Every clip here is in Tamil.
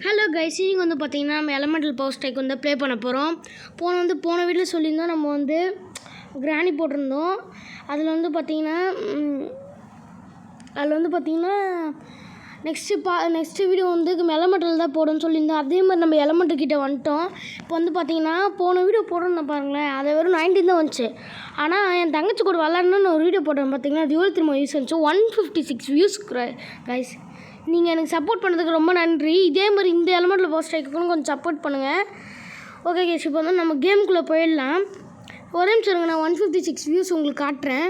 ஹலோ கைஸ், இன்றைக்கி வந்து பார்த்திங்கன்னா நம்ம எலமெண்டல் பவர் ஸ்ட்ரைக் வந்து ப்ளே பண்ண போகிறோம். போன வீட்டில் சொல்லியிருந்தோம் நம்ம வந்து கிராணி போட்டிருந்தோம். அதில் வந்து பார்த்திங்கன்னா நெக்ஸ்ட்டு வீடியோ வந்து எலமெண்டல் தான் போடணும்னு சொல்லியிருந்தோம். அதே மாதிரி நம்ம எலமெண்ட்டு கிட்டே வந்துட்டோம். இப்போ வந்து பார்த்திங்கன்னா போன வீடியோ போடணும் பாருங்களேன், அதை வெறும் 19 தான் வந்துச்சு. ஆனால் என் தங்கச்சி கூட விளாட்ணுன்னு ஒரு வீடியோ போட்டேன் பார்த்திங்கன்னா, அது 23 வியூஸ் வந்துச்சு. 156 வியூஸ் கைஸ். நீங்கள் எனக்கு சப்போர்ட் பண்ணதுக்கு ரொம்ப நன்றி. இதே மாதிரி இந்த எலமெண்ட்டில் பவர் ஸ்ட்ரைக்குன்னு கொஞ்சம் சப்போர்ட் பண்ணுங்கள். ஓகே கேஸ், இப்போ வந்து நம்ம கேமுக்குள்ளே போயிடலாம். ஒரே நிமிஷம் இருங்க, நான் 156 வியூஸ் உங்களுக்கு காட்டுறேன்.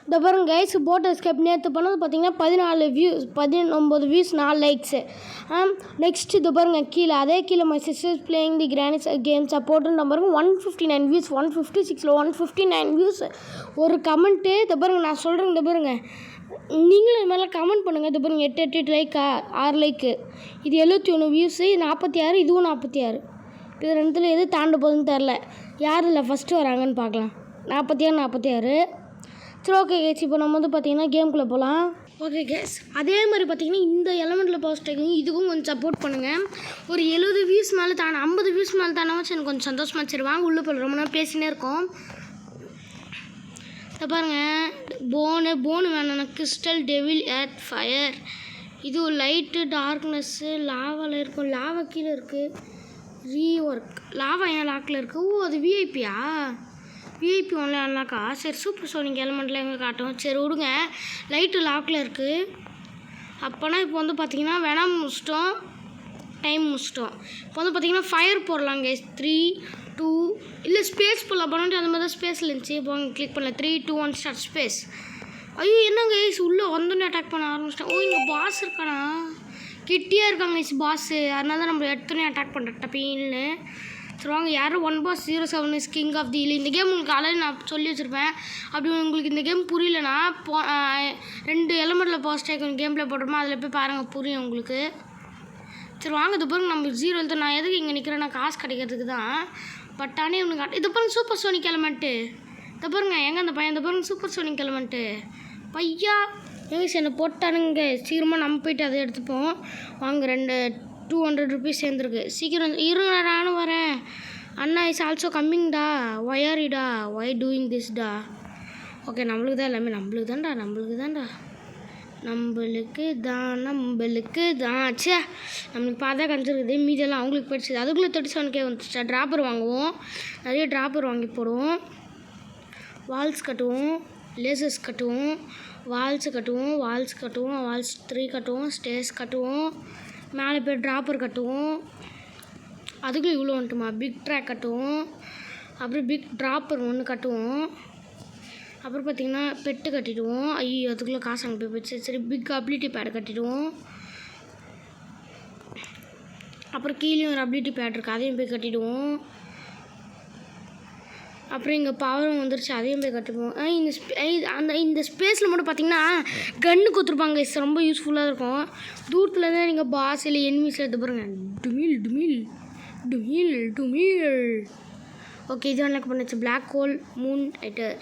இந்த பாருங்க கைஸ், போட்டோ ஸ்கேப் நேற்று பண்ணது பார்த்தீங்கன்னா 19 வியூஸ் 4 லைக்ஸு. நெக்ஸ்ட் இது பாருங்க கீழே, அதே கீழே மை சிஸ்டர்ஸ் பிளேயிங் தி கிராணி கேம் சப்போர்ட்டுன்னு பாருங்க 159 வியூஸ். 156ல் 159 வியூஸ். ஒரு கமெண்ட்டு இது பாருங்க, நான் சொல்கிறேன். இந்த பாருங்க, நீங்களும் இது மாதிரிலாம் கமெண்ட் பண்ணுங்கள். இது பாருங்க 8 லைக்கா 6 லைக்கு. இது 71 வியூஸு, 46, இதுவும் 46. இது ரெண்டுத்தில் எது தாண்ட போகுதுன்னு தெரில. யார் இல்லை ஃபஸ்ட்டு வராங்கன்னு பார்க்கலாம். 46. சரி ஓகே கேஸ், இப்போ நம்ம வந்து பார்த்திங்கன்னா கேமுக்குள்ளே போகலாம். ஓகே கேஸ், அதே மாதிரி பார்த்திங்கன்னா இந்த எலமெண்ட்டில் பவர் ஸ்ட்ரைக்கும் இதுக்கும் கொஞ்சம் சப்போர்ட் பண்ணுங்கள். ஒரு 70 வியூஸ் மேலே தானே, 50 வியூஸ் மேலே தானே எனக்கு கொஞ்சம் சந்தோஷமாக. சரி வாங்க உள்ளே போய் ரொம்ப நேரம் பேசினே இருக்கோம். இதை பாருங்கள், போனு வேணும். Crystal devil earth fire. இது ஒரு லைட்டு டார்க்னஸ்ஸு லாவாவில் இருக்கும். லாவா கீழே இருக்குது. ரீஒர்க் லாவா ஏன் லாக்கில் இருக்குது? ஓ, அது விஐபியா? விஐபி ஒன்றில் அன்லாக்கா? சரி, சூப்பர் சோனிக் எலமெண்ட்டில் எங்கே காட்டும். சரி விடுங்க, லைட்டு லாக்கில் இருக்குது. அப்போனா இப்போ வந்து பார்த்திங்கன்னா வேணாம் முடிச்சிட்டோம், டைம் முடிச்சிட்டோம். இப்போ வந்து பார்த்திங்கன்னா ஃபயர் போடலாங்க. 3, 2 இல்லை ஸ்பேஸ் போடலாம். பண்ணிட்டு அந்த மாதிரி தான் ஸ்பேஸில் இருந்துச்சு. இப்போ அங்கே கிளிக் பண்ணல. 3, 2, 1 ஸ்டார்ட் ஸ்பேஸ். ஐயோ என்னங்க கைஸ், உள்ளே வந்தோடனே அட்டாக் பண்ண ஆரம்பிச்சிட்டேன். ஓ, இங்கே பாஸ் இருக்கானா? கிட்டியாக இருக்காங்க கைஸ் பாஸு. அதனால தான் நம்ம எடுத்தோடனே அட்டாக் பண்ணுறேன் டப்பின்னு. சரி வாங்க, யாரும் 1boss07 is king of the hill. இந்த கேம் உங்களுக்கு ஆல்ரெடி நான் சொல்லி வச்சுருப்பேன். அப்படி உங்களுக்கு இந்த கேம் புரியலனா 2 எலமெண்ட்டில் பவர் ஸ்ட்ரைக் கேம் ப்ளே போடுறோமோ அதில் போய் பாருங்கள், புரியும் உங்களுக்கு. சரி வாங்க, இது பாருங்க நம்ம 0 எழுத்து. நான் எதுக்கு இங்கே நிற்கிறேன்னா காசு கிடைக்கிறதுக்கு தான். பட் ஆனால் இவனுக்கு இது பாருங்க சூப்பர் சோனிக் எலமெண்ட்டு. இதை பாருங்க எங்கே அந்த பையன். இந்த பாருங்க சூப்பர் சோனிக் எலமெண்ட்டு பையா. எங்கே என்னை போட்டானுங்க. சீக்கிரமாக நம்ம போய்ட்டு அதை எடுத்துப்போம். வாங்க, 200 ருபீஸ் சேர்ந்துருக்கு. சீக்கிரம் இருங்க, நானும் வரேன். அண்ணா இஸ் ஆல்சோ கம்மிங்டா. ஒய் ஆர் யூடா? ஒய் டூயிங் திஸ்டா? ஓகே, நம்மளுக்கு தான் எல்லாமே. நம்மளுக்கு தான்டா. சே, நம்மளுக்கு பார்த்தா கஞ்சிருக்குது. மீதெல்லாம் அவங்களுக்கு போயிடுச்சு. அதுக்குள்ளே 37K வந்துச்சு. ட்ராப்பர் வாங்குவோம். நிறைய ட்ராப்பர் வாங்கி போடுவோம். வால்ஸ் கட்டுவோம், லேசர்ஸ் கட்டுவோம், வால்ஸ் கட்டுவோம், வால்ஸ் 3 கட்டுவோம், ஸ்டேர்ஸ் கட்டுவோம், மேலே போய் ட்ராப்பர் கட்டுவோம். அதுக்குள்ளே இவ்வளோ வந்துட்டுமா. பிக் ட்ராக் கட்டுவோம், அப்புறம் பிக் ட்ராப்பர் 1 கட்டுவோம். அப்புறம் பார்த்திங்கன்னா பெட்டு கட்டிடுவோம். ஐயோ, அதுக்குள்ளே காசு அங்கே போய் போச்சு. சரி, பிக் அபிலிட்டி பேட் கட்டிடுவோம். அப்புறம் கீழே ஒரு அபிலிட்டி பேட் இருக்குது, அதையும் போய் கட்டிடுவோம். அப்புறம் இங்கே பவரும் வந்துருச்சு, அதையும் போய் கட்டுவோம். இந்த ஸ்பேஸில் மட்டும் பார்த்திங்கன்னா கன்று கொடுத்துருப்பாங்க. ரொம்ப யூஸ்ஃபுல்லாக இருக்கும். தூரத்தில் தான் நீங்கள் பாஸ் இல்லை எனிமீஸில் எடுத்து பாருங்க. டுமில். ஓகே, இது அன்லாக் பண்ணிச்சு. பிளாக் ஹோல் மூன் ஐட்டர்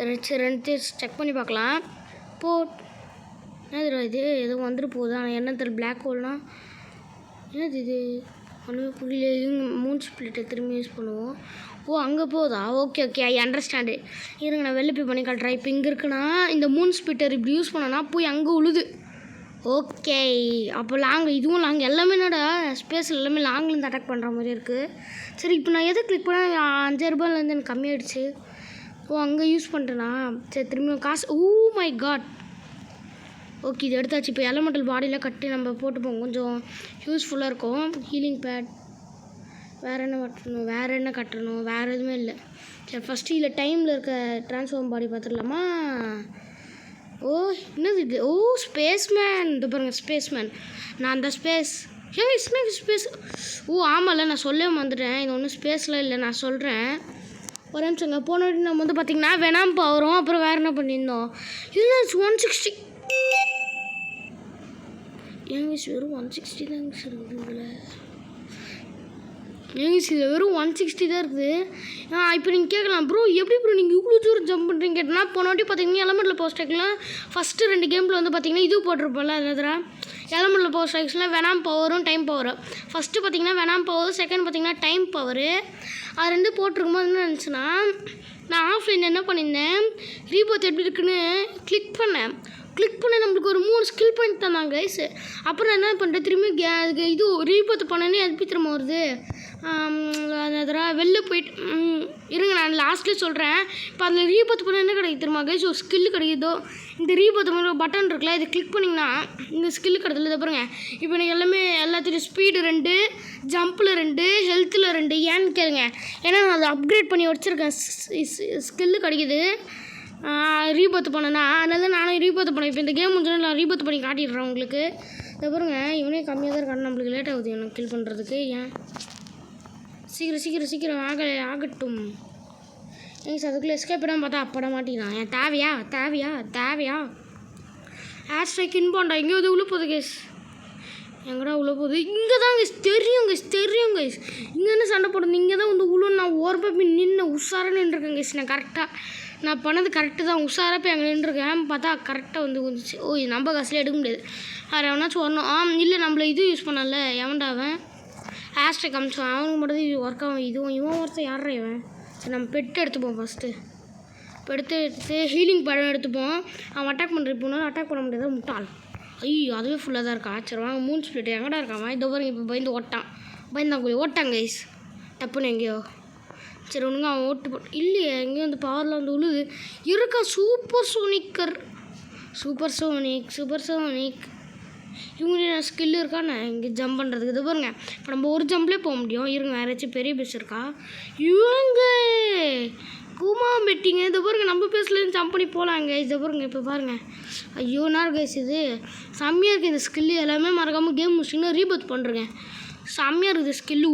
2 செக் பண்ணி பார்க்கலாம். என்னது இது? எதுவும் வந்துட்டு போகுது. ஆனால் என்ன தெரியல. பிளாக் ஹோல்னால் என்னது இது? ஒன்றுமே புரியல. மூன் ஸ்பிளிட்டை திரும்பி யூஸ் பண்ணுவோம். ஓ, அங்கே போகுதா? ஓகே, ஐ அண்டர்ஸ்டாண்டு. இருங்க, நான் வெளில போய் பண்ணி காட்டுறேன். இப்போ இங்கே இருக்குன்னா இந்த மூன் ஸ்பிளிட்டர் இப்படி யூஸ் பண்ணோன்னா போய் அங்கே உழுது. ஓகே, அப்போ இதுவும் லாங். எல்லாமே என்னடா ஸ்பேஸில் எல்லாமே லாங்லேருந்து அட்டாக் பண்ணுற மாதிரி இருக்குது. சரி, இப்போ நான் எதை கிளிக் பண்ணால் 5 ரூபாயிலேருந்து எனக்கு கம்மியாகிடுச்சு. ஓ, அங்கே யூஸ் பண்ணுறேனா? சரி, திரும்பியும் காசு. ஓ மை காட். ஓகே, இது எடுத்தாச்சு. இப்போ எலமெண்டல் பாடியில் கட்டி நம்ம போட்டுப்போம், கொஞ்சம் யூஸ்ஃபுல்லாக இருக்கும். Healing pad. வேறு என்ன கட்டணும்? வேறு எதுவுமே இல்லை. சரி, ஃபஸ்ட்டு இதில் டைமில் இருக்க ட்ரான்ஸ்ஃபார்ம் பாடி பார்த்துடலாமா? ஓ, என்னது இது? ஓ, ஸ்பேஸ்மேன். இது பாருங்கள் ஸ்பேஸ்மேன். நான் அந்த ஸ்பேஸ் ஓ ஆமாம்ல, நான் சொல்லவே வந்துட்டேன். இது ஒன்றும் ஸ்பேஸில் இல்லை, நான் சொல்கிறேன். ஒரு நிமிஷங்க. போன வாட்டி நம்ம வந்து பார்த்திங்கன்னா வேணாம் வரும். அப்புறம் வேறு என்ன பண்ணியிருந்தோம்? இல்லை 160. வெறும் 160 தாங்க இருக்குது இதில். இதில் வெறும் 160 தான் இருக்குது. இப்போ நீங்கள் கேட்கலாம், ப்ரோ எப்படி ப்ரோ நீங்கள் இவ்வளோ தூரம் ஜம்ப் பண்ணுறீங்க கேட்டால், போன வாட்டி பார்த்தீங்கன்னா எலமெண்ட்டில் பவர் ஸ்ட்ரைக்லாம் ஃபஸ்ட்டு 2 கேமில் வந்து பார்த்திங்கன்னா இது போட்டிருப்போம்ல. அது எலமெண்டில் பவர் ஸ்ட்ரைக்ஸில் வெனாம் பவரும் டைம் பவரும். ஃபஸ்ட்டு பார்த்தீங்கன்னா வெனாம் பவர், செகண்ட் பார்த்தீங்கன்னா டைம் பவரு. அது ரெண்டு போட்டிருக்கும்போது என்ன நினச்சுன்னா, நான் ஆஃப்லைன் என்ன பண்ணியிருந்தேன், ரீபோத் எப்படி இருக்குன்னு கிளிக் பண்ண நம்மளுக்கு ஒரு 3 ஸ்கில் பாயிண்ட் தந்தாங்க கைஸ். அப்புறம் என்ன பண்ணுறேன், திரும்பி இது ரீபோத் பண்ணேன்னு எப்படி திரும்ப வருது, அதெல்லாம் வெளில போயிட்டு இருங்க நான் லாஸ்ட்லேயே சொல்கிறேன். இப்போ அதில் ரீபோத் பண்ண என்ன கிடைக்கும் தெரியுமா கைஸ், ஒரு ஸ்கில் கிடைக்குதோ. இந்த ரீபோத் பண்ண பட்டன் இருக்குல்ல, இதை கிளிக் பண்ணிங்கன்னா இந்த ஸ்கில் கிடைச்சல. இதை பாருங்க, இப்போ எனக்கு எல்லாத்தையும் ஸ்பீடு 2, ஜம்பில் 2, ஹெல்த்தில் 2. ஏன்னு கேளுங்க, ஏன்னா நான் அதை அப்கிரேட் பண்ணி வச்சுருக்கேன். ஸ்கில்லு கிடைக்குது ரீபோத் பண்ணனா, அதனால நானும் ரீபோத் பண்ணேன். இப்போ இந்த கேம் முடிஞ்சோன்னா நான் ரீபோத் பண்ணி காட்டிடுறேன் உங்களுக்கு. இதை பாருங்க, இவனே கம்மியாக தான் இருக்கான்னு, நம்மளுக்கு லேட் ஆகுது எனக்கு கில் பண்ணுறதுக்கு. ஏன் சீக்கிரம் ஆகட்டும். எங்கள் அதுக்குள்ளே எஸ்கேப் பண்ணாமல் பார்த்தா அப்பட மாட்டேங்கிறான். ஏன் தேவையா ஹேர் ஸ்ட்ரைக் இன்பாண்டா இங்கே வந்து உள்ள போகுது கேஸ். எங்கடா உள்ள போகுது, இங்கே தான் கைஸ், தெரியும் கைஸ். இங்கே என்ன சண்டை போடுறது, இங்கே தான் வந்து உள்ள நான் ஓரப்போ நின்று உஷாராக நின்றுருக்கேன் கைஸ். நான் பண்ணது கரெக்டு தான், உஷாராக போய் அங்கே நின்றுருக்கேன். பார்த்தா கரெக்டாக வந்து குதிச்சு. ஓ இது நம்ம காசுலேயே எடுக்க முடியாது, வேறு எவனாச்சும் வரணும். இல்லை நம்மளை இது யூஸ் பண்ணல, எவன்டா அவன் ஹேஷ்டேக் காமிச்சான், அவனுக்கு மட்டும் இது ஒர்க் ஆகும். இவன் ஒருத்தர் யாரா இவன். சரி நம்ம பெட்டு எடுத்துப்போம் ஃபஸ்ட்டு. இப்போ எடுத்து ஹீலிங் படம் எடுத்துப்போம். அவன் அட்டாக் பண்ணுற போனாலும் அட்டாக் பண்ண முடியாது, முட்டாள். ஐயோ அதுவே ஃபுல்லாக தான் இருக்கா. சரி வாங்க மூன் ஸ்பிளிட் எங்கடா இருக்கான். இந்த பாருங்க இப்போ பயந்து ஓட்டான் கைஸ் டப்புன்னு எங்கேயோ. சரி ஒன்றுங்க அவன் ஓட்டு இல்லையே, எங்கேயும் வந்து பவரில் வந்து உழுது இருக்கா. சூப்பர் சோனிக் இவங்களே ஸ்கில் இருக்கா. நான் இங்கே ஜம்ப் பண்ணுறதுக்கு இது பாருங்க, இப்போ நம்ம ஒரு ஜம்ப்லேயே போக முடியும். இருங்க வேறு ஏதாச்சும் பெரிய பேஸ் இருக்கா. இவங்க கூமா பெட்டிங்க. இது பாருங்க, நம்ம பேஸ்லேருந்து ஜம்ப் பண்ணி போகலாங்க. இதை பாருங்க இப்போ பாருங்கள். ஐயோ நான் கைஸ் இது செம்மையாக இருக்குது. இந்த ஸ்கில்லு எல்லாமே மறக்காமல் கேம் முடிச்சிங்கன்னா ரீபோத் பண்ணுறேங்க. செம்மையாக இருக்குது ஸ்கில்லு.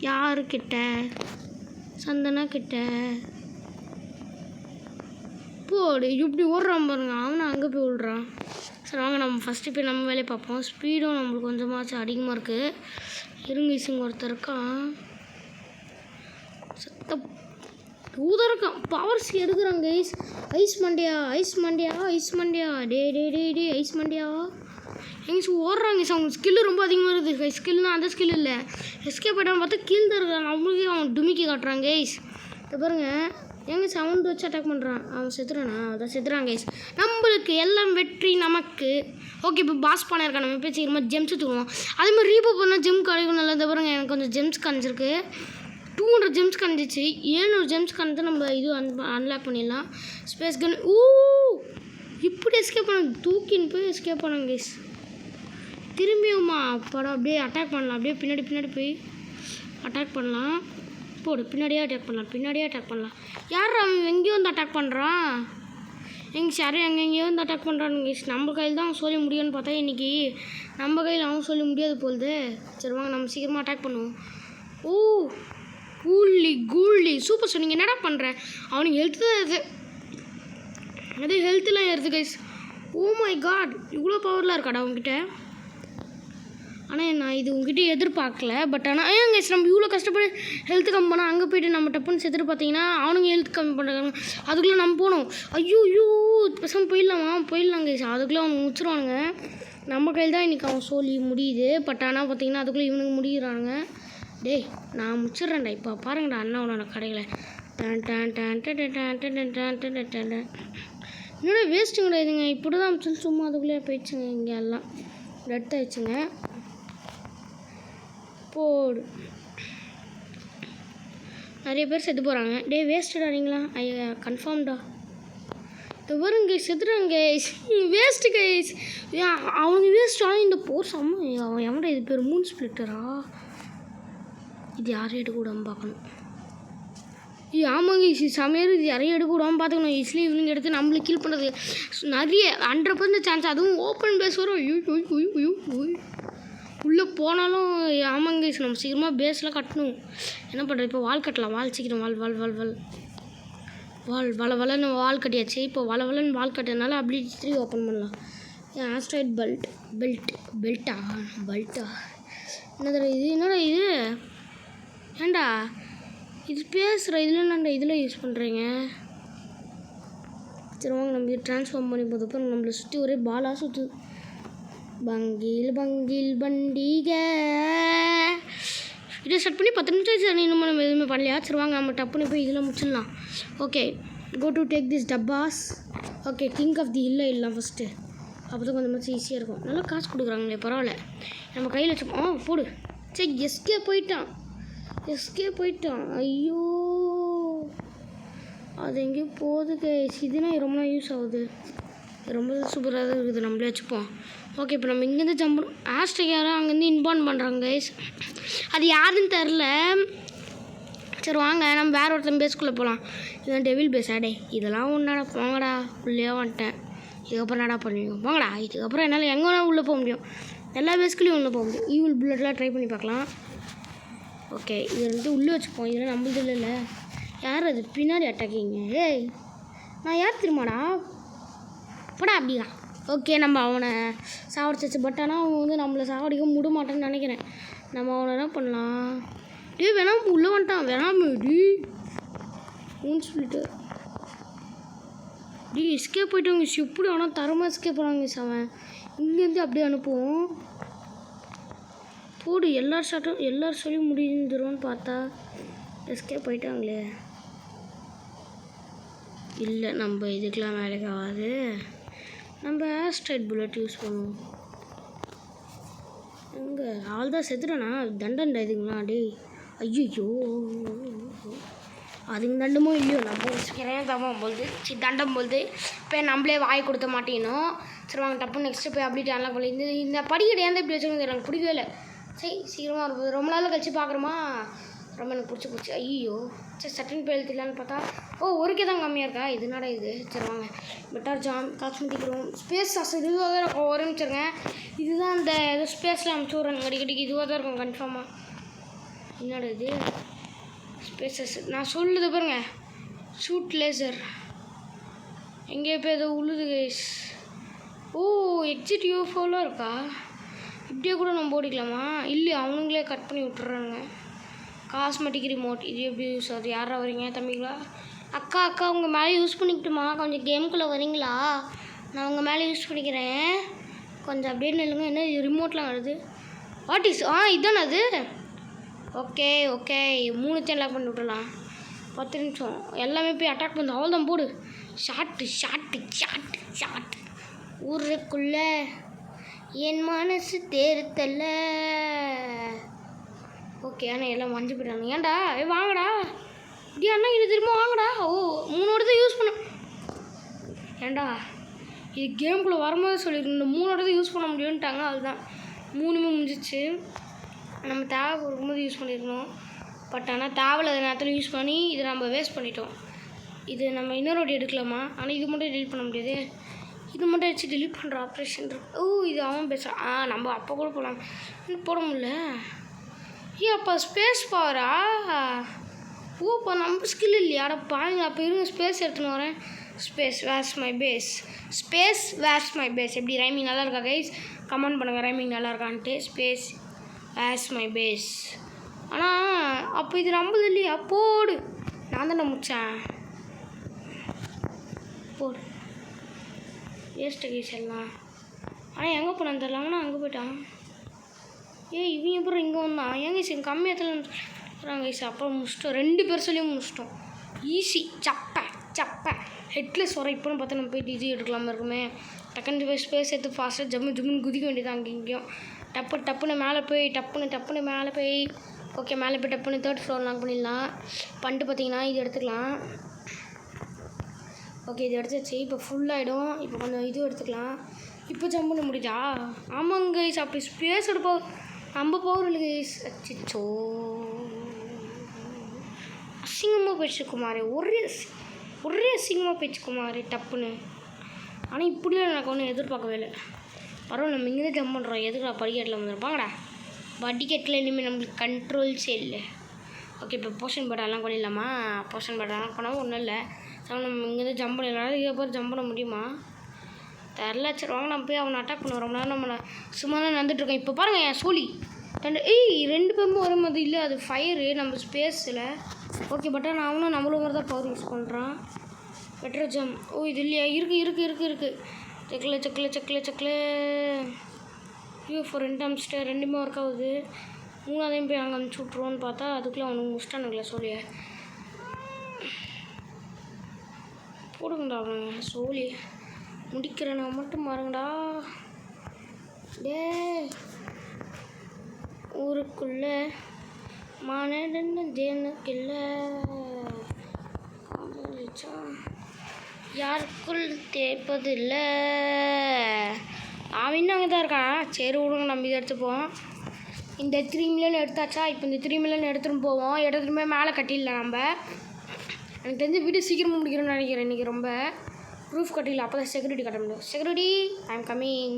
யாருக்கிட்ட, சந்தனா கிட்ட போடு. இப்படி ஓடுறான் பாருங்க, அவனை அங்கே போய் விடுறான். சரி வாங்க நம்ம ஃபஸ்ட்டு போய் நம்ம வேலையை பார்ப்போம். ஸ்பீடும் நம்மளுக்கு கொஞ்சமாச்சும் அதிகமாக இருக்குது. இருங்க ஒருத்தர் இருக்கான், சத்த ஊதா இருக்கான். பவர்ஸ் எடுக்கிறாங்க கைஸ். ஐஸ் மண்டியா டே ஐஸ் மண்டியா எங்கே ஓடுறாங்க. அவங்க ஸ்கில்லு ரொம்ப அதிகமாக இருக்குது. ஸ்கில்னால் அந்த ஸ்கில் இல்லை, எஸ்கேப் ஆகிட்டான்னு பார்த்தா கீழ் தான் இருக்கான். நம்மளுக்கே அவன் டுமிக்கி காட்டுறாங்க கைஸ். இப்போ பாருங்க எங்கே சவுண்ட் வச்சு அட்டாக் பண்ணுறான். அவன் செத்துறானா, அதான் செத்துறான் கைஸ். நம்மளுக்கு எல்லாம் வெற்றி நமக்கு. ஓகே இப்போ பாஸ் பண்ணியிருக்கான். நம்ம போய் சீக்கிரமாக ஜெம்ஸ் தூக்குவோம். அதே மாதிரி ரீபோ பண்ணால் ஜெம் கிடைக்கும். நல்லா இதை பாருங்க, எனக்கு கொஞ்சம் ஜெம்ஸ் கணிச்சிருக்கு. 200 ஜெம்ஸ் கணிச்சிச்சு. 700 ஜெம்ஸ் கணித்து நம்ம இது அன்லாக் பண்ணிடலாம். ஸ்பேஸ் கன். இப்படி எஸ்கேப் பண்ண தூக்கின்னு போய் எஸ்கேப் பண்ணாங்க கைஸ். திரும்பியுமா படம் அப்படியே அட்டாக் பண்ணலாம். அப்படியே பின்னாடி போய் அட்டாக் பண்ணலாம். போடு பின்னாடியே அட்டாக் பண்ணலாம். யார் அவன் எங்கேயோ வந்து அட்டாக் பண்ணுறான். எங்கேயோ வந்து அட்டாக் பண்ணுறானுங்க. நம்ம கையில் தான் அவன் சொல்லி முடியும்னு பார்த்தா இன்றைக்கி நம்ம கையில் அவன் சொல்லி முடியாது போகுது. சரி வாங்க நம்ம சீக்கிரமாக அட்டாக் பண்ணுவோம். கூலி சூப்பர் சொன்னீங்க. என்னடா பண்ணுறேன், அவனுக்கு ஹெல்த்து தான் இது, அதே ஹெல்த்துலாம் ஏறுது கைஸ். ஓ மை காட், இவ்வளோ பவர்லாம் இருக்காடா உங்ககிட்ட. ஆனால் நான் இது உங்ககிட்ட எதிர்பார்க்கல. பட் ஆனால் கைஸ் நம்ம இவ்வளோ கஷ்டப்பட்டு ஹெல்த்து கம்மி பண்ணால் அங்கே போய்ட்டு நம்ம டப்புன்னு செத்துட்டு பார்த்தீங்கன்னா அவனுங்க ஹெல்த் கம்மி பண்ணுறாங்க. அதுக்குள்ளே நம்ம போகணும். ஐயோ பசங்க போயிடலாம் கைஸ். அதுக்குள்ளே அவனுக்கு முடிச்சிருவானுங்க. நம்ம கையில் தான் இன்றைக்கி அவன் சொல்லி முடியுது. பட் ஆனால் பார்த்தீங்கன்னா அதுக்குள்ளே இவனுக்கு முடிகிறானுங்க. டேய் நான் முடிச்சிட்றேன்டா. இப்போ பாருங்கடா அண்ணாவோட கடையில் என்னோட வேஸ்ட்டு கிடையாதுங்க. இப்படி தான் அமைச்சு சும்மா அதுக்குள்ளே போயிடுச்சுங்க. இங்கே எல்லாம் டெட் ஆயிடுச்சுங்க. போடு நிறைய பேர் செத்து போகிறாங்க. வேஸ்ட்டுடா நீங்களா. ஐயா கன்ஃபார்ம்டா. இது வருங்க செத்துறாங்க வேஸ்ட்டு கைஸ். அவனுக்கு வேஸ்ட். ஆனால் இந்த போர் செம்ம. அவன் எவன்டா இது பேர் மூன் ஸ்பிளிட்டரா. இது யாரையும் எடுக்க விடாமல் பார்க்கணும். ஆமாங்க சமையல் இது யாரையும் எடுக்க விடாமல் பார்த்துக்கணும். இஸ்லி இவங்க எடுத்து நம்மளுக்கு கீழ் பண்ணுறது நிறைய 100% சான்ஸ். அதுவும் ஓப்பன் பேஸ் வரும். உள்ளே போனாலும் ஆமாங்க நம்ம சீக்கிரமாக பேஸ்லாம் கட்டணும். என்ன பண்ணுறது இப்போ வால் கட்டலாம். வால் சீக்கிரம் வளன்னு வால் கட்டியாச்சு. இப்போ வளன்னு வால் கட்டினால அப்படி 3 ஓப்பன் பண்ணலாம். ஆஸ்ட்ராய்ட் பெல்ட்டா என்னடா இது ஏண்டா இது பேசுகிற இதில் என்னண்டா இதில் யூஸ் பண்ணுறீங்க. சரி வாங்க நம்ம ட்ரான்ஸ்ஃபார்ம் பண்ணி போதப்போ நம்மளை சுற்றி ஒரே பாலாக சுற்று. பங்கில் பங்கில் பண்டிகை இதை ஸ்டார்ட் பண்ணி 10 நிமிஷம் ஆச்சு. இன்னும் நம்ம எதுவுமே பண்ணலையா? சரி வாங்க நம்ம டப்புன்னு போய் இதெல்லாம் முடிச்சிடலாம். Okay, go to take this டப்பாஸ். ஓகே, திங்க் ஆஃப் தி இல்லை இல்லை ஃபஸ்ட்டு. அப்போ தான் கொஞ்சம் மாதிரி ஈஸியாக இருக்கும். நல்லா காசு கொடுக்குறாங்களே, பரவாயில்ல. நம்ம கையில் வச்சோம். போடு. சரி எஸ்கே போயிட்டான். ஐயோ, அது எங்கேயோ போகுது கைஸ். இதுனா ரொம்ப நாள் யூஸ் ஆகுது. ரொம்ப சூப்பராக தான் இருக்குது. நம்மளே வச்சுப்போம். ஓகே, இப்போ நம்ம இங்கேருந்து ஜம்ப் ஹேஷ்டேக் யாரும் அங்கேருந்து இன்பார்ம் பண்ணுறாங்க கைஸ். அது யாருன்னு தெரில. சரி வாங்க நம்ம வேறு ஒருத்தன் பேஸ்க்குள்ளே போகலாம். இதுதான் டெவில் பேஸ். அடே இதெல்லாம் ஒன்றாடா, போங்கடா. உள்ளே வந்துட்டேன். இதுக்கப்புறம் என்னடா பண்ணுவீங்க? போங்கடா. இதுக்கப்புறம் என்னால் எங்கே வேணால் உள்ளே போக முடியும். எல்லா பேஸ்க்குள்ளேயும் உள்ளே போக முடியும். ஈவில் புல்லட்லாம் ட்ரை பண்ணி பார்க்கலாம். ஓகே, இதை வந்து உள்ளே வச்சுப்போம். இதெல்லாம் நம்மளது இல்லை. யார் அது பின்னாடி அட்டாக்கிங்க? ஏய், நான் யார் தெரியுமாடா? போடா அப்படியா? ஓகே, நம்ம அவனை சாவடிச்சு. பட் ஆனால் அவன் வந்து நம்மளை சாவடிக்க முட மாட்டான்னு நினைக்கிறேன். நம்ம அவனை என்ன பண்ணலாம்? வேணாம் உள்ளே வந்துட்டான். வேணாமேடி ஊன்னு சொல்லிட்டு எஸ்கேப் போயிட்டவங்க எப்படி ஆனால் தரமாக எஸ்கேப் போகிறாங்க. அவன் இங்கேருந்து அப்படியே அனுப்புவோம். போடு. எல்லாரும் சொல்லி முடிஞ்சிரும்னு பார்த்தா எஸ்கேப் போயிட்டாங்களே. இல்லை, நம்ம இதுக்கெலாம் வேலைக்கு ஆகாது. நம்ம ஆஸ்ட்ரைட் புல்லட் யூஸ் பண்ணுவோம். எங்கே ஆள் தான் செத்துட்டானா? தண்டன்டா இதுங்களா? டே ஐயோ, அதுங்க தண்டமோ இல்லையோ நம்ம வச்சுக்கிறேன். தம்பம் போகுது தண்டம் போகுது. இப்போ நம்மளே வாய் கொடுத்த மாட்டேனும். சரி வாங்க டப்பு நெக்ஸ்ட்டு போய் அப்படி டேன்லாம் பண்ணி இந்த படிக்கடை ஏன் இப்படி வச்சுக்கோங்க எனக்கு பிடிக்கவே இல்லை. சரி சீக்கிரமாக இருக்கும். ரொம்ப நாள் கழிச்சு பார்க்குறோமா, ரொம்ப எனக்கு பிடிச்சி. ஐயோ, சரி சட்டன் போய் எழுத்திடலான்னு பார்த்தா ஒருக்கே தான் கம்மியாக இருக்கா. இதுனாடா இது. சரி வாங்க பெட்டர் காஸ்மெட்டிக்கிறோம். ஸ்பேஸ் இதுவாக தான் இருக்கும். ஒரு நிமிஷங்க. இதுதான் அந்த ஏதோ ஸ்பேஸில் அமுச்சு விட்றாங்க அடிக்கடிக்கு. இதுவாக தான் இருக்கும் கன்ஃபார்மாக. என்னடா இது ஸ்பேசஸ்? நான் சொல்லுது பாருங்க, ஷூட் லேசர். எங்கேயோ இப்போ ஏதோ உழுது கைஸ். எக்ஸிட் யூஎஃப்ஓலாம் இருக்கா? இப்படியே கூட நம்ம ஓடிக்கலாமா? இல்லை, அவனுங்களே கட் பண்ணி விட்டுறாங்க. காஸ்மெட்டிக் ரிமோட் இது எப்படி யூஸ் ஆகுது? யாரா வரீங்க தம்பிங்களா? அக்கா உங்கள் மேலே யூஸ் பண்ணிக்கிட்டுமா? கொஞ்சம் கேமுக்குள்ளே வரீங்களா? நான் உங்கள் மேலே யூஸ் பண்ணிக்கிறேன். கொஞ்சம் அப்படியே நில்லுங்க. என்ன ரிமோட்லாம் வருது? வாட் இஸ் இதுதானே அது? ஓகே 3 லாக் பண்ணி விட்டுலாம். 10 நிமிஷம் எல்லாமே போய் அட்டாக் பண்ணு. அவ்வளோ தான். போடு. ஷாட்டு ஊருக்குள்ளே என் மனசு தேர்த்தல்ல. ஓகே, ஆனால் எல்லாம் மஞ்சள் போயிட்டாங்க. ஏன்டா வாங்கடா. இப்படி அண்ணா இது திரும்ப வாங்கடா. 3 தான் யூஸ் பண்ண. ஏன்டா இது கேமுக்குள்ளே வரும்போது சொல்லியிருக்கணும். 3 தான் யூஸ் பண்ண முடியும்ட்டாங்க. அதுதான் 3மே முடிஞ்சிச்சு. நம்ம தேவை இருக்கும்போது யூஸ் பண்ணியிருக்கணும். பட் ஆனால் தேவையில்லாத நேரத்தில் யூஸ் பண்ணி இதை நம்ம வேஸ்ட் பண்ணிட்டோம். இது நம்ம இன்னொரு வாட்டி எடுக்கலாமா? ஆனால் இது மட்டும் டெலிட் பண்ண முடியாது. இது மட்டும் வச்சு டெலிட் பண்ணுற ஆப்ரேஷன் இருக்கு. இது அவன் பேசுகிறான். நம்ம அப்போ கூட போகலாம். இன்னும் போட முடியல. அப்போ ஸ்பேஸ் பவரா? இப்போ நம்ம ஸ்கில் இல்லையாடா பாருங்க. அப்போ இருங்க, ஸ்பேஸ் எடுத்துன்னு வரேன். Space where's my base. எப்படி ரைமிங் நல்லா இருக்கா கைஸ்? கமெண்ட் பண்ணுங்கள் ரைமிங் நல்லா இருக்கான்ட்டு. Space where's my base. ஆனால் அப்போ இது நம்மது இல்லையா? போடு. நான் தானே முடித்தேன். போடு. வேஸ்ட்டு கைஸ் எல்லாம். ஆனால் எங்கே போனான்னு தெரிலாங்கன்னா அங்கே போயிட்டான். இவங்க அப்புறம் இங்கே வந்தான். ஏன் கைஸ் எங்கள் கம்மியத்தில் கைஸ். அப்புறம் முடிச்சிட்டோம். 2 பேர் சொல்லியும் முடிச்சிட்டோம். ஈஸி. சப்பை ஹெட்லெஸ் வர. இப்போன்னு பார்த்தா நம்ம போய்ட்டு இது எடுக்கலாமா இருக்குமே. டக்குன்னு போய் ஸ்பேஸ் எடுத்து ஃபாஸ்ட்டாக ஜம்முன்னு குதிக்க வேண்டியது. அங்கே இங்கேயும் டப்புன்னு மேலே போய் டப்புன்னு மேலே போய். ஓகே, மேலே போய் டப்புன்னு 3rd ஃப்ளோர் லாக் பண்ணிடலாம். பண்ணிட்டு பார்த்தீங்கன்னா இது எடுத்துக்கலாம். ஓகே, இது எடுத்துச்சு. இப்போ ஃபுல்லாகிடும். இப்போ கொஞ்சம் இது எடுத்துக்கலாம். இப்போ ஜம்ப் பண்ண முடியுதா? ஆமாங்க கைஸ். அப்படி ஸ்பேஸ் எடுப்போம். நம்ம பவர் இல்லை கைஸ். அச்சிச்சோ, அசிங்கமாக போயிடுச்சு குமார். ஒரே அசிங்கமாக போயிடுச்சு குமார் டப்புன்னு. ஆனால் இப்படிலாம் எனக்கு ஒன்றும் எதிர்பார்க்கவே இல்லை. பரவாயில்ல, நம்ம இங்கே தான் ஜம்ப் பண்ணுறோம். எதுக்குடா படிக்கட்டில் வந்துருப்பாங்கடா? படிக்கட்டில் இனிமேல் நம்மளுக்கு கண்ட்ரோல்ஸே இல்லை. ஓகே, இப்போ போர்ஷன் பேட்டெல்லாம் பண்ணிடலாமா? போர்ஷன் பேட்டெல்லாம் பண்ணாமல் ஒன்றும் இல்லை. நம்ம இங்கேருந்து ஜம்ப் பண்ணிடலாம். இதுக்கப்புறம் ஜம்ப் பண்ண முடியுமா தெரில. சரி வாங்க நம்ம போய் அவனை அட்டாக் பண்ண வரோம்னா நம்மளை சும்மா தான் நடந்துட்டுருக்கோம். இப்போ பாருங்கள் என் சோழி 2 பேரும் வரும்போது இல்லை, அது ஃபயரு நம்ம ஸ்பேஸில். ஓகே, பட் நான் அவனும் நம்மளும் மாதிரி தான் பவர் யூஸ் பண்ணுறான். மெட்ரோ ஜம். ஓ இது இல்லையா? இருக்குது. செக்கில் யூ ஃபார் இன்டம்ஸ்டர் ரெண்டுமே ஒர்க் ஆகுது. மூணாவதையும் போய் அங்கே அனுப்பிச்சி விட்ருவோன்னு பார்த்தா அதுக்குள்ளே அவனுக்கு முடிச்சிட்டானுங்களே சோழியை. போடுங்கடா அவனுங்க சோழி முடிக்கிறேன் நான் மட்டும் பாருங்கடா. டே ஊருக்குள்ளே மானடன்னு தேனுக்கில்ல யாருக்குள் தேய்ப்பதில்லை. அவன் இன்னும் அங்கே தான் இருக்கான். சரி விடுங்க, நம்ம இதை எடுத்துப்போம். இந்த 3 மில்லியன் எடுத்தாச்சா? இப்போ இந்த 3 மில்லியன் எடுத்துகிட்டு போவோம். எடுத்துகிட்டு போய் மேலே கட்டிடலாம். நம்ம எனக்கு தெரிஞ்ச வீடு சீக்கிரமாக முடிக்கணும்னு நினைக்கிறேன். இன்றைக்கி ரொம்ப ப்ரூஃப் கட்டிடலாம். அப்போ தான் செக்யூரிட்டி கட்ட முடியும். Security I am coming.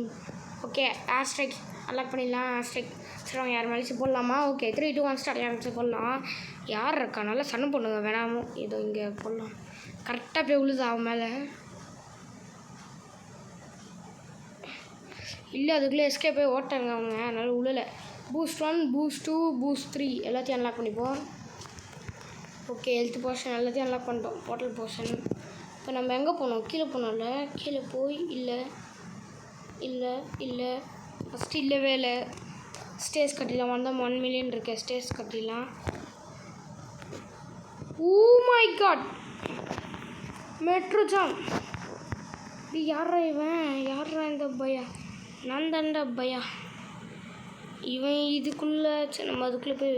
Okay air strike unlock பண்ணிடலாம். ஏர் ஸ்ட்ரைக் சரி அவங்க யார் மேலேச்சு போடலாமா? ஓகே 3 2 1 ஸ்டார்ட் யார் போடலாம். யார் இருக்கா? நல்லா சண்டை பண்ணுங்க வேணாமோ. ஏதோ இங்கே போடலாம். கரெக்டாக போய் விழுது அவன் மேலே. இல்லை அதுக்குள்ளே எஸ்கே போய் ஓட்டாங்க அவங்க. அதனால் உள்ளலை. பூஸ்ட் 1 பூஸ்ட் 2 பூஸ்ட் 3 எல்லாத்தையும் அன்லாக் பண்ணிப்போம். ஓகே ஹெல்த் போர்ஷன் எல்லாத்தையும் அன்லாக் பண்ணிட்டோம். Portal portion. இப்போ நம்ம எங்கே போனோம்? கீழே போனோம்ல. கீழே போய் இல்லை ஃபஸ்ட்டு இல்லவே இல்லை. ஸ்டேஸ் கட்டிடலாம். வந்தால் 1 மில்லியன் இருக்கு. ஸ்டேஸ் கட்டிடலாம். Oh my god metro jam. யாரா இவன்? யாரா இந்த பையா? நான் தான்டா பையா. இவன் இதுக்குள்ளே நம்ம அதுக்குள்ளே போய்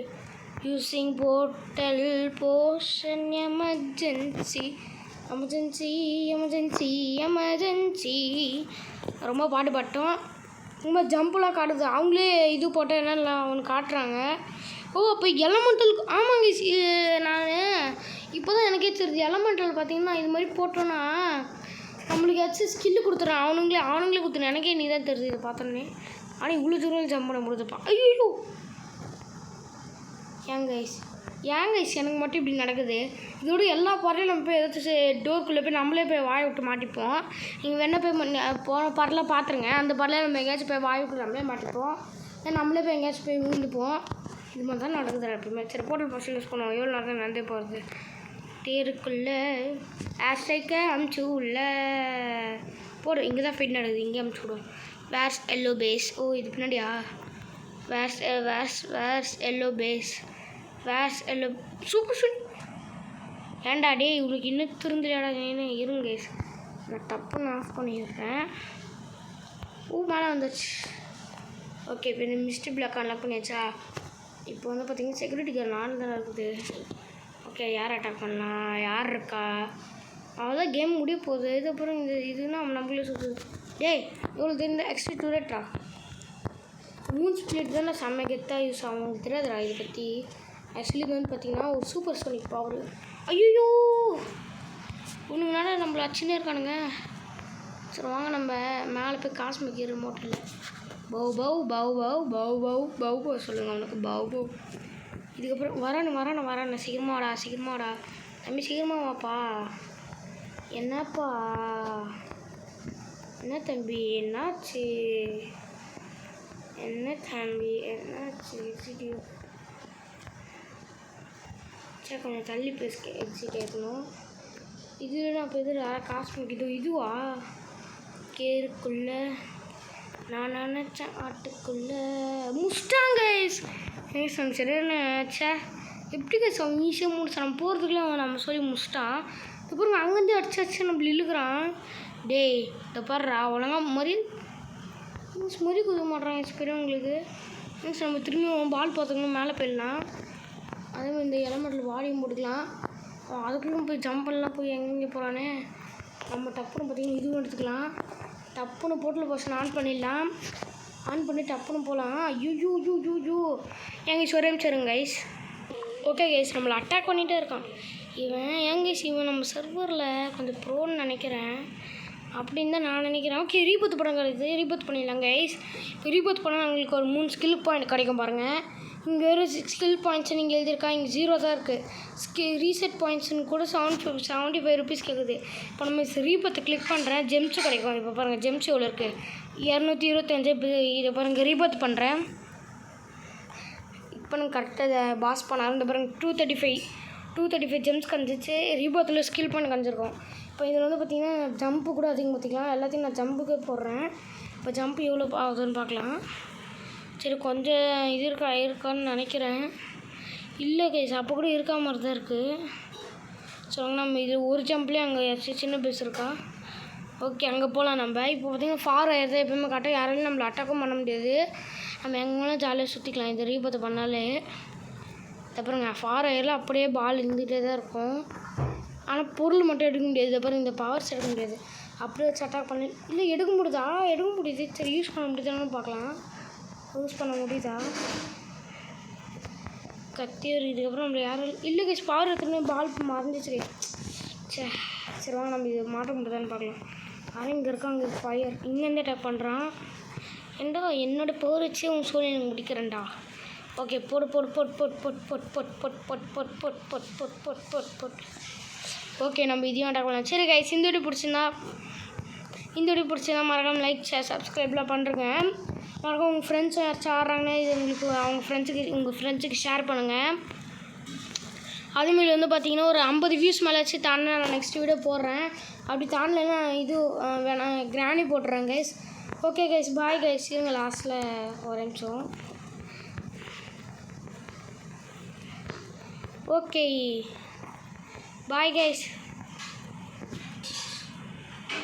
யூஸிங் போர்ட்டல் போர்ஷன் எமர்ஜென்சி ரொம்ப பாடுபட்டோம். ரொம்ப ஜம்பெலாம் காட்டுது. அவங்களே இது போட்டால் என்னெல்லாம் அவனுக்கு காட்டுறாங்க. ஓ அப்போ எலமெண்டல் ஆமாங்க. நான் இப்போ தான் எனக்கே தெரியுது. எலமெண்டல் பார்த்தீங்கன்னா இது மாதிரி போட்டோன்னா நம்மளுக்கு ஏதாச்சும் ஸ்கில்லு கொடுத்துட்றான். அவனுங்களே கொடுத்துருன். எனக்கே நீ தான் தெரியுது இதை பார்த்தோன்னே. ஆனால் இவ்வளோ தூரம் ஜம்ப் பண்ண முடியுதுப்பான். ஐயோ ஏன் கைஸ் எனக்கு மட்டும் இப்படி நடக்குது? இதோட எல்லா பாறையும் நம்ம போய் ஏதாச்சும் டோருக்குள்ளே போய் நம்மளே போய் வாயை விட்டு மாட்டிப்போம். நீங்கள் வேணா போய் போன பாறைலாம் பார்த்துருங்க. அந்த பாறையில் நம்ம எங்கேயாச்சும் போய் வாயை விட்டு நம்மளே மாட்டிப்போம். நம்மளே போய் எங்கேயாச்சும் போய் விழுந்துப்போம். இது மாதிரி தான் நடக்குது எப்பவுமே. சரி போர்ட்டல் பர்சன் யூஸ் பண்ணுவோம். எவ்வளோ நேரம் நடந்தே போகிறது. தேருக்குள்ளே ஆஸ்ட்ரைக்க அமுச்சு உள்ள போடும். இங்கே தான் ஃபைட் நடக்குது. இங்கே அமுச்சு விடும். Verse yellow base. ஓ இது பின்னாடியா? Where's yellow base. Where's yellow super suit. ஏன்டா டே இவனுக்கு இன்னும் திருந்தலையாடா? இருங்க நான் தப்புன்னு ஆஃப் பண்ணிடுறேன். ஓ மேலே வந்துச்சு. ஓகே இப்போ இந்த மிஸ்டர் பிளாக் அன்லாக் பண்ணியாச்சா? இப்போ வந்து பார்த்தீங்கன்னா செக்யூரிட்டி கார்டு 4 தானே இருக்குது. ஓகே யார் அட்டாக் பண்ணலாம்? யார் இருக்கா? அவ்வளோதான் கேம் முடிய போகுது. இதுக்கப்புறம் இதுன்னா நம்மளே சுற்றுது. டேய் இவ்வளோ தெரிந்த எக்ஸ்ட்ரா டூரேட்டா மூன் ஸ்பிளிட் தானே செம்ம கெத்தாக யூஸ் ஆகும். உங்களுக்கு தெரியாதுடா இதை பற்றி. ஆக்சுவலி இது வந்து பார்த்திங்கன்னா ஒரு சூப்பர் சோனிக் பவர். ஐயோ ஒன்றுனால நம்மள அச்சுன்னே இருக்கானுங்க. சரி வாங்க நம்ம மேலே போய் காஸ்மிக் ரிமோட்டில் பவு சொல்லுங்கள் அவனுக்கு பவு. இதுக்கப்புறம் வரானு சீக்கிரமாக வாடா தம்பி சீக்கிரமாக வாப்பா. என்னப்பா என்ன தம்பி என்னாச்சு? சரி கொஞ்சம் தள்ளி போய் எக்ஸிட் ஆகணும். இது நான் இப்போ இது காஸ்மிக் இதுவா? கேருக்குள்ளே நான் நினச்சேன் ஆட்டுக்குள்ளே முஸ்டாங்க சரியான சே எப்படி அவன் ஈஸியாக முடிச்சான். நம்ம போகிறதுக்குள்ளே நம்ம சொல்லி முடிச்சிட்டான். அப்புறம் அங்கேருந்து அடிச்சு நம்ம இழுக்கிறான். டேய் இதை பாடுறா ஒழுங்கா மாதிரி குத மாட்றாங்க பெரியவங்களுக்கு. மீன்ஸ் நம்ம திரும்பி பால் பார்த்துக்கணும் மேலே போயிடலாம். அதே மாதிரி இந்த எலமெண்ட்டில் வாடியும் போட்டுக்கலாம். அதுக்குள்ளே போய் ஜம்ப் பண்ணலாம். போய் எங்கெங்கே போகிறானே நம்ம டப்புன்னு பார்த்திங்கன்னா இதுவும் எடுத்துக்கலாம். டப்புன்னு போர்ட்டல் பர்சன் ஆன் பண்ணிடலாம். ஆன் பண்ணி டப்புன்னு போகலாம். ஐயோ என் கைஸ் ஒரே நிமிஷம் கைஸ். ஓகே கைஸ் நம்மளை அட்டாக் பண்ணிகிட்டே இருக்கான் இவன். ஏன் கைஸ் இவன் நம்ம சர்வரில் கொஞ்சம் ப்ரோன்னு நினைக்கிறேன். அப்படின்னு தான் நான் நினைக்கிறேன். ஓகே ரீபூத் படம் கிடையாது. ரீபூத் பண்ணிடலாம் கைஸ். இப்போ ரீபூத் பண்ணால் உங்களுக்கு ஒரு 3 ஸ்கில் பாயிண்ட் கிடைக்கும் பாருங்கள். இங்கே ஒரு 6 ஸ்கில் பாயிண்ட்ஸ் நீங்கள் எழுதியிருக்கா. இங்கே 0 தான் இருக்குது. ரீசெட் பாயிண்ட்ஸ்னு கூட 75 ருபீஸ் கேட்குது. இப்போ நம்ம ரீபத்தை கிளிக் பண்ணுறேன். ஜெம்ஸும் கிடைக்கும். இப்போ பாருங்கள் ஜெம்ஸ் எவ்வளோ இருக்குது? 225. இதை பாருங்கள் ரீபத் பண்ணுறேன். இப்போ நம்ம கரெக்டாக பாஸ் பண்ணாலும் இந்த பாருங்கள் 235 ஜெம்ஸ் கஞ்சிச்சு. ரீபத்தில் ஸ்கில் பாயிண்ட் கஞ்சிருக்கோம். இப்போ இதில் வந்து பார்த்திங்கன்னா ஜம்ப்பு கூட அதிகம் பார்த்திக்கலாம். எல்லாத்தையும் நான் ஜம்புக்கே போடுறேன். இப்போ ஜம்ப் எவ்வளோ ஆகுதுன்னு பார்க்கலாம். சரி கொஞ்சம் இது இருக்கான்னு நினைக்கிறேன். இல்லை கைஸ், அப்போ கூட இருக்கா மாதிரி தான் இருக்குது. சொல்லுங்க, நம்ம இது ஒரு ஜம்ப்லேயே அங்கே சின்ன பேஸ் இருக்கா. ஓகே, அங்கே போகலாம் நம்ம. இப்போ பார்த்திங்கன்னா ஃபார் ஆயிடுது. எப்போயுமே கரெக்டாக யாராலையும் நம்மளை அட்டாக்கும் பண்ண முடியாது. நம்ம எங்கேனா ஜாலியாக சுற்றிக்கலாம் இந்த ரீபத்தை பண்ணாலே. அப்புறம் ஃபார் ஆயிரில் அப்படியே பால் இருந்துகிட்டே தான் இருக்கும். ஆனால் பொருள் மட்டும் எடுக்க முடியாது. அப்புறம் இந்த பவர்ஸ் எடுக்க முடியாது. அப்படியே வச்சு அட்டாக் பண்ணி இல்லை எடுக்க முடியுதா? எடுக்க முடியுது. சரி, யூஸ் பண்ண முடியுதான்னு பார்க்கலாம். யூஸ் பண்ண முடியுதா? கத்தி ஒரு இதுக்கப்புறம் நம்மளை யாரும் இல்லை கைஸ், பவர் எடுத்துன்னு பால் மறந்துச்சு. சரி வாங்க, நம்ம இது மாட்ட முடியுதான்னு பார்க்கலாம். ஆனால் இங்கே இருக்காங்க ஃபயர். இங்கேருந்து அட்டாக் பண்ணுறான். ஏண்டா என்னோடய பவர் வச்சு உன் சூழ்நிலை முடிக்கிறேன்டா. ஓகே, போடு போடு boat boat boat boat boat boat boat boat boat boat boat boat boat boat. Okay, நம்ம இதையும் அட்டாக் பண்ணலாம். சரி கைஸ், இந்த வீடியோ பிடிச்சிருந்தா மறக்காம லைக், ஷேர், சப்ஸ்கிரைப்லாம் பண்ணுறேங்க. மறக்காம உங்கள் ஃப்ரெண்ட்ஸும் யாராச்சும் ஆடுறாங்கன்னா இது உங்களுக்கு உங்கள் ஃப்ரெண்ட்ஸுக்கு ஷேர் பண்ணுங்கள். அதேமாரி வந்து பார்த்திங்கன்னா ஒரு 50 வியூஸ் மேலே வச்சு தாண்டினா நான் நெக்ஸ்ட் வீடியோ போடுறேன். அப்படி தாண்டலைன்னா இது வேணாம் கிராணி போட்டுறேன் guys. Okay guys, bye guys. இருங்க லாஸ்ட்டில் ஒரு நிமிஷம். Okay, bye guys.